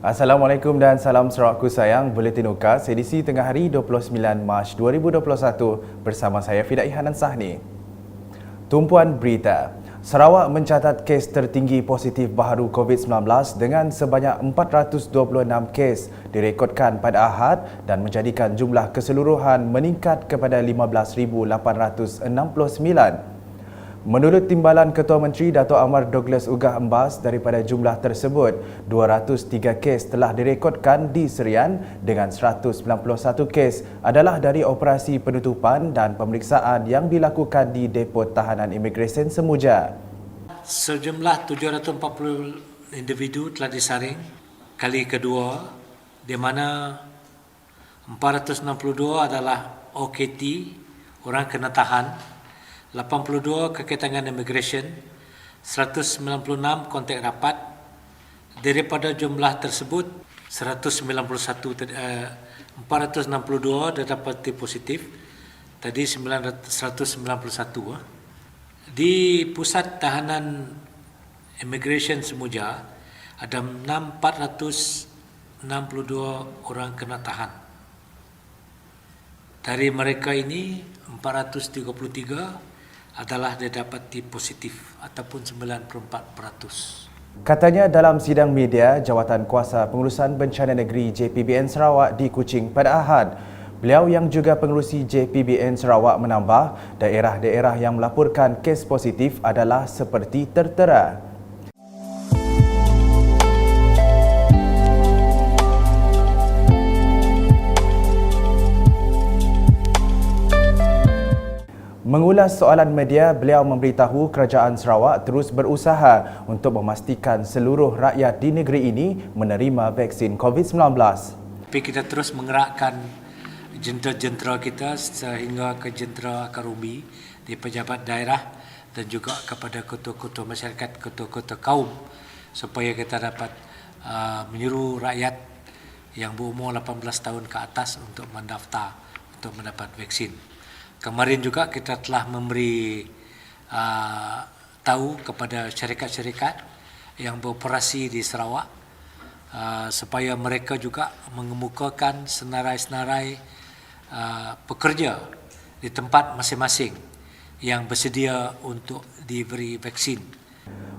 Assalamualaikum dan salam Sarawakku sayang. Buletin UKAS edisi tengah hari 29 Mac 2021 bersama saya Fidah Ihanan Sahni. Tumpuan berita. Sarawak mencatat kes tertinggi positif baharu COVID-19 dengan sebanyak 426 kes direkodkan pada Ahad dan menjadikan jumlah keseluruhan meningkat kepada 15,869. Menurut Timbalan Ketua Menteri Dato' Amar Douglas Ugah Embas, daripada jumlah tersebut, 203 kes telah direkodkan di Serian dengan 191 kes adalah dari operasi penutupan dan pemeriksaan yang dilakukan di Depo Tahanan Imigresen Semuja. Sejumlah 740 individu telah disaring kali kedua, di mana 462 adalah OKT, orang kena tahan, 82 keketangan imigresen, 196 kontak rapat. Daripada jumlah tersebut, 462 didapati positif, tadi 191. Di pusat tahanan imigresen Semuja ada 462 orang kena tahan. Dari mereka ini 433 adalah didapati positif ataupun 94%. Katanya dalam sidang media Jawatan Kuasa Pengurusan Bencana Negeri JPBN Sarawak di Kuching pada Ahad, beliau yang juga pengerusi JPBN Sarawak menambah daerah-daerah yang melaporkan kes positif adalah seperti tertera. Mengulas soalan media, beliau memberitahu kerajaan Sarawak terus berusaha untuk memastikan seluruh rakyat di negeri ini menerima vaksin COVID-19. Tapi kita terus menggerakkan jentera-jentera kita sehingga ke jentera akar umbi di pejabat daerah dan juga kepada ketua-ketua masyarakat, ketua-ketua kaum supaya kita dapat menyuruh rakyat yang berumur 18 tahun ke atas untuk mendaftar untuk mendapat vaksin. Kemarin juga kita telah memberi tahu kepada syarikat-syarikat yang beroperasi di Sarawak supaya mereka juga mengemukakan senarai-senarai pekerja di tempat masing-masing yang bersedia untuk diberi vaksin.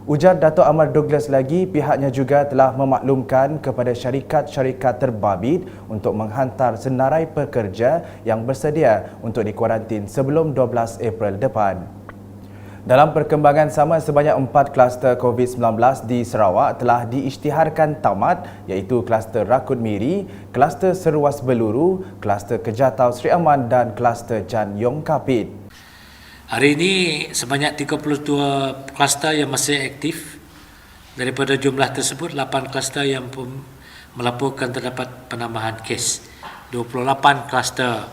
Ujar Dato' Amar Douglas lagi, pihaknya juga telah memaklumkan kepada syarikat-syarikat terbabit untuk menghantar senarai pekerja yang bersedia untuk dikuarantin sebelum 12 April depan. Dalam perkembangan sama, sebanyak 4 kluster COVID-19 di Sarawak telah diisytiharkan tamat, iaitu kluster Rakut Miri, kluster Seruas Beluru, kluster Kejatau Sri Aman dan kluster Jan Yong Kapit. Hari ini sebanyak 32 kluster yang masih aktif. Daripada jumlah tersebut, 8 kluster yang melaporkan terdapat penambahan kes. 28 kluster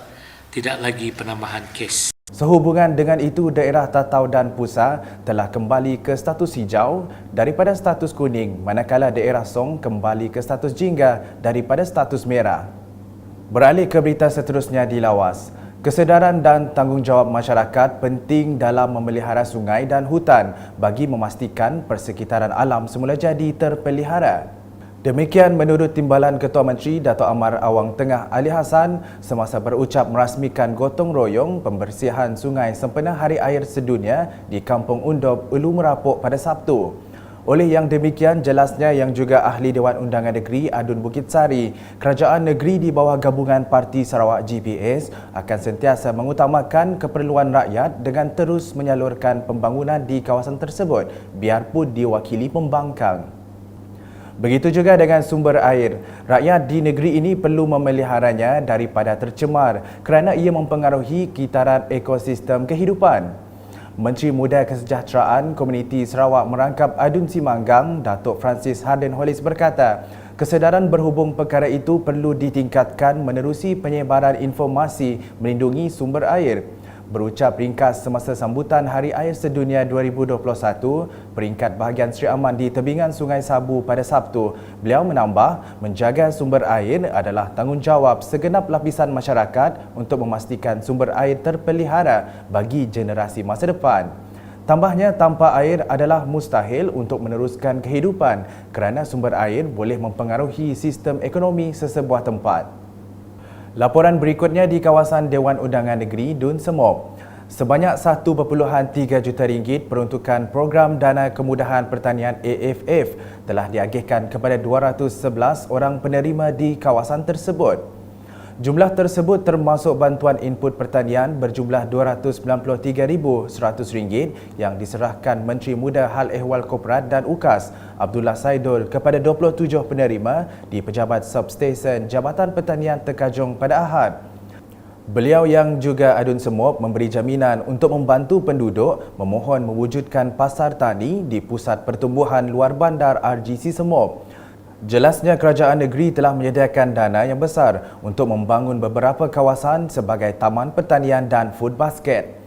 tidak lagi penambahan kes. Sehubungan dengan itu, daerah Tatau dan Pusa telah kembali ke status hijau daripada status kuning, manakala daerah Song kembali ke status jingga daripada status merah. Beralih ke berita seterusnya di Lawas. Kesedaran dan tanggungjawab masyarakat penting dalam memelihara sungai dan hutan bagi memastikan persekitaran alam semula jadi terpelihara. Demikian menurut Timbalan Ketua Menteri Dato' Amar Awang Tengah Ali Hassan semasa berucap merasmikan gotong royong pembersihan sungai sempena Hari Air Sedunia di Kampung Undop, Ulu Merapuk pada Sabtu. Oleh yang demikian, jelasnya yang juga Ahli Dewan Undangan Negeri Adun Bukit Sari, kerajaan negeri di bawah gabungan Parti Sarawak GPS akan sentiasa mengutamakan keperluan rakyat dengan terus menyalurkan pembangunan di kawasan tersebut biarpun diwakili pembangkang. Begitu juga dengan sumber air. Rakyat di negeri ini perlu memeliharanya daripada tercemar kerana ia mempengaruhi kitaran ekosistem kehidupan. Menteri Muda Kesejahteraan Komuniti Sarawak Merangkap Adun Simanggang, Datuk Francis Harden Hollis berkata, kesedaran berhubung perkara itu perlu ditingkatkan menerusi penyebaran informasi melindungi sumber air. Berucap ringkas semasa sambutan Hari Air Sedunia 2021, peringkat bahagian Sri Aman di tebingan Sungai Sabu pada Sabtu, beliau menambah, menjaga sumber air adalah tanggungjawab segenap lapisan masyarakat untuk memastikan sumber air terpelihara bagi generasi masa depan. Tambahnya, tanpa air adalah mustahil untuk meneruskan kehidupan kerana sumber air boleh mempengaruhi sistem ekonomi sesebuah tempat. Laporan berikutnya di kawasan Dewan Undangan Negeri Dun Semop. Sebanyak 1.3 juta ringgit peruntukan program Dana Kemudahan Pertanian AFF telah diagihkan kepada 211 orang penerima di kawasan tersebut. Jumlah tersebut termasuk bantuan input pertanian berjumlah RM293,100 yang diserahkan Menteri Muda Hal Ehwal Korporat dan UKAS Abdullah Saidul kepada 27 penerima di Pejabat Substesen Jabatan Pertanian Tekajong pada Ahad. Beliau yang juga Adun Semop memberi jaminan untuk membantu penduduk memohon mewujudkan pasar tani di Pusat Pertumbuhan Luar Bandar RGC Semop. Jelasnya kerajaan negeri telah menyediakan dana yang besar untuk membangun beberapa kawasan sebagai taman pertanian dan food basket.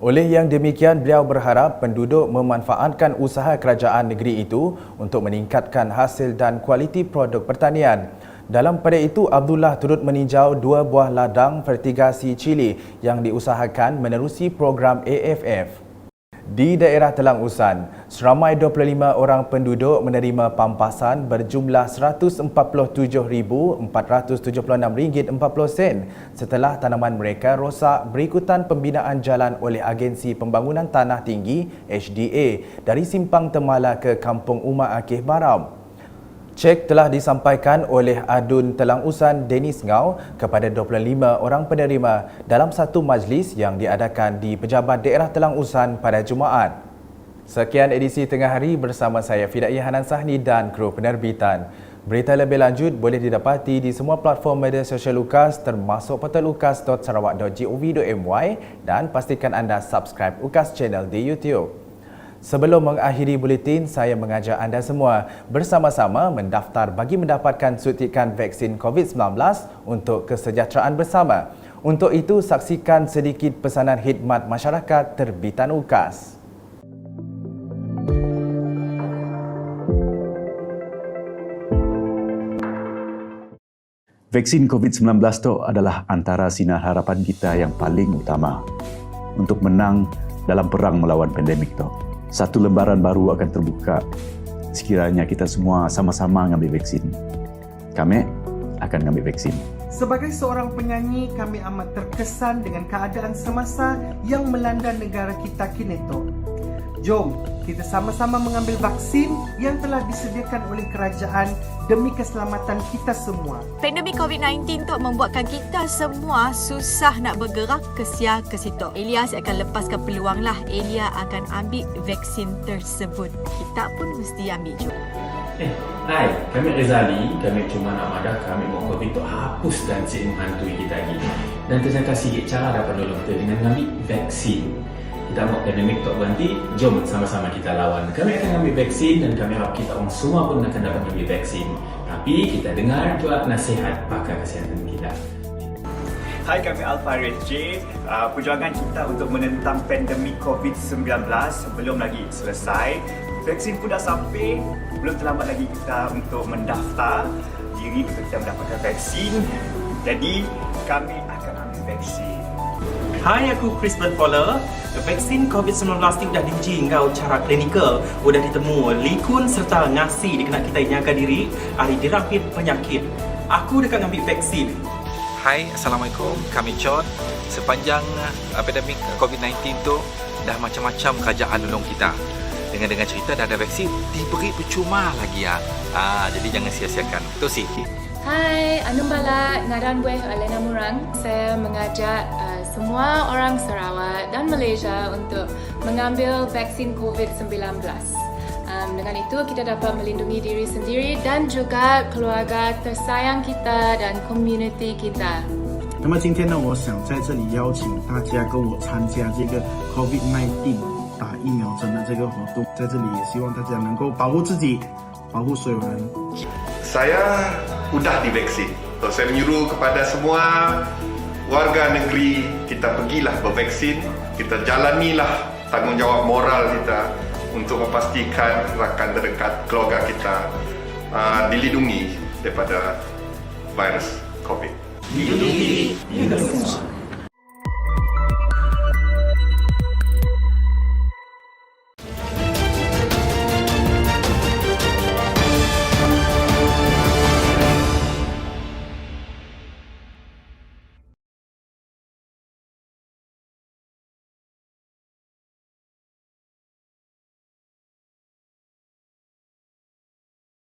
Oleh yang demikian, beliau berharap penduduk memanfaatkan usaha kerajaan negeri itu untuk meningkatkan hasil dan kualiti produk pertanian. Dalam pada itu, Abdullah turut meninjau 2 buah ladang fertigasi cili yang diusahakan menerusi program AFF. Di daerah Telang Usan, seramai 25 orang penduduk menerima pampasan berjumlah RM140,476.40 setelah tanaman mereka rosak berikutan pembinaan jalan oleh Agensi Pembangunan Tanah Tinggi HDA dari Simpang Temala ke Kampung Umar Akih Baram. Cek telah disampaikan oleh Adun Telang Usan Dennis Ngau kepada 25 orang penerima dalam satu majlis yang diadakan di Pejabat Daerah Telang Usan pada Jumaat. Sekian edisi Tengah Hari bersama saya Fidai Hanan Sahni dan kru penerbitan. Berita lebih lanjut boleh didapati di semua platform media sosial UKAS termasuk portal ukas.sarawak.gov.my dan pastikan anda subscribe UKAS Channel di YouTube. Sebelum mengakhiri buletin, saya mengajak anda semua bersama-sama mendaftar bagi mendapatkan suntikan vaksin COVID-19 untuk kesejahteraan bersama. Untuk itu, saksikan sedikit pesanan khidmat masyarakat terbitan UKAS. Vaksin COVID-19 itu adalah antara sinar harapan kita yang paling utama untuk menang dalam perang melawan pandemik itu. Satu lembaran baru akan terbuka sekiranya kita semua sama-sama mengambil vaksin. Kami akan mengambil vaksin. Sebagai seorang penyanyi, kami amat terkesan dengan keadaan semasa yang melanda negara kita kini tu. Jom, kita sama-sama mengambil vaksin yang telah disediakan oleh kerajaan demi keselamatan kita semua. Pandemik COVID-19 tu membuatkan kita semua susah nak bergerak ke sia ke situ. Elia akan lepaskan peluang lah. Elia akan ambil vaksin tersebut. Kita pun mesti ambil juga. Hai, kami Rizali. Kami cuma nak madah kami mau COVID tu hapus dan si menghantui kita lagi. Dan kita kasih sikit cara dapat nolong kita dengan mengambil vaksin. Kita mau pandemik tak berhenti, jom sama-sama kita lawan. Kami akan ambil vaksin dan kami harap kita orang semua pun akan dapat ambil vaksin. Tapi kita dengar juga nasihat pakar kesihatan kita. Hai, kami Alfarid J. Perjuangan kita untuk menentang pandemik COVID-19 belum lagi selesai. Vaksin pun dah sampai, belum terlambat lagi kita untuk mendaftar diri untuk kita mendapatkan vaksin. Jadi, kami akan ambil vaksin. Hai, aku Chris Fowler. Vaksin COVID-19 ni dah diuji engkau cara klinikal, sudah ditemu likun serta ngasi dikena kita jaga diri hari dirapit penyakit. Aku dekat ambil vaksin. Hai, Assalamualaikum. Kami Chon. Sepanjang pandemik COVID-19 tu dah macam-macam kerajaan nolong kita. Dengan cerita dah ada vaksin, diberi percuma lagi ya. Jadi jangan sia-siakan. Betul sih. Hai, Anumbala Ngaran Bueh Alena Murang. Saya mengajak semua orang Sarawak dan Malaysia untuk mengambil vaksin COVID-19. Dengan itu kita dapat melindungi diri sendiri dan juga keluarga tersayang kita dan komuniti kita. 那么今天呢，我想在这里邀请大家跟我参加这个 COVID-19 打疫苗针的这个活动，在这里也希望大家能够保护自己，保护所有人。 Saya sudah divaksin. So, saya menyuruh kepada semua warga negeri, kita pergilah bervaksin, kita jalanilah tanggungjawab moral kita untuk memastikan rakan terdekat keluarga kita dilindungi daripada virus COVID.